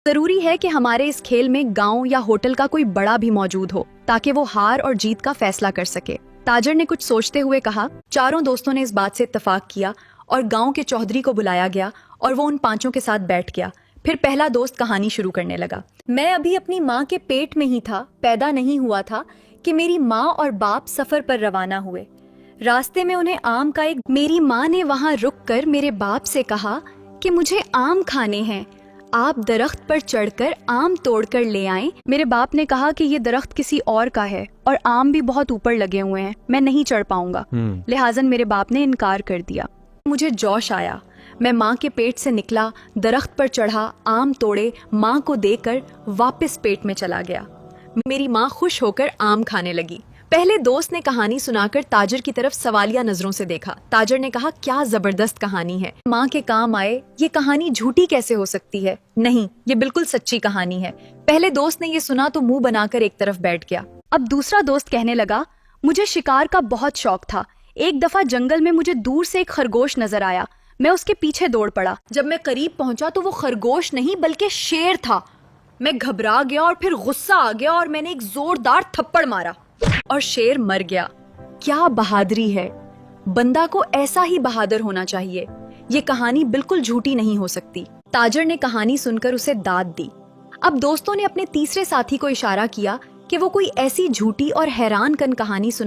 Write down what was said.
ضروری ہے کہ ہمارے اس کھیل میں گاؤں یا ہوٹل کا کوئی بڑا بھی موجود ہو تاکہ وہ ہار اور جیت کا فیصلہ کر سکے۔ تاجر نے کچھ سوچتے ہوئے کہا۔ چاروں دوستوں نے اس بات سے اتفاق کیا اور گاؤں کے چودھری کو بلایا گیا اور وہ ان پانچوں کے ساتھ بیٹھ گیا۔ پھر پہلا دوست کہانی شروع کرنے لگا۔ میں ابھی اپنی ماں کے پیٹ میں ہی تھا، پیدا نہیں ہوا تھا کہ میری ماں اور باپ سفر پر روانہ ہوئے۔ راستے میں انہیں آم کا میری ماں نے وہاں رک کر میرے باپ سے کہا کہ مجھے آم کھانے ہیں، آپ درخت پر چڑھ کر آم توڑ کر لے آئیں۔ میرے باپ نے کہا کہ یہ درخت کسی اور کا ہے اور آم بھی بہت اوپر لگے ہوئے ہیں، میں نہیں چڑھ پاؤں گا۔ لہٰذا میرے باپ نے انکار کر دیا۔ مجھے جوش آیا، میں ماں کے پیٹ سے نکلا، درخت پر چڑھا، آم توڑے، ماں کو دے کر واپس پیٹ میں چلا گیا۔ میری ماں خوش ہو کر آم کھانے لگی۔ پہلے دوست نے کہانی سنا کر تاجر کی طرف سوالیہ نظروں سے دیکھا۔ تاجر نے کہا، کیا زبردست کہانی ہے، ماں کے کام آئے، یہ کہانی جھوٹی کیسے ہو سکتی ہے؟ نہیں، یہ بالکل سچی کہانی ہے۔ پہلے دوست نے یہ سنا تو منہ بنا کر ایک طرف بیٹھ گیا۔ اب دوسرا دوست کہنے لگا، مجھے شکار کا بہت شوق تھا۔ ایک دفعہ جنگل میں مجھے دور سے ایک خرگوش نظر آیا، میں اس کے پیچھے دوڑ پڑا۔ جب میں قریب پہنچا تو وہ خرگوش نہیں بلکہ شیر تھا۔ میں گھبرا گیا اور پھر غصہ آ گیا اور میں نے ایک زوردار تھپڑ مارا اور شیر مر گیا۔ کیا بہادری ہے! بندہ کو ایسا ہی بہادر ہونا چاہیے۔ یہ کہانی بالکل جھوٹی نہیں ہو سکتی۔ تاجر نے کہانی سن کر اسے داد دی۔ اب دوستوں نے اپنے تیسرے ساتھی کو اشارہ کیا کہ وہ کوئی ایسی جھوٹی اور حیران کن کہانی سنائے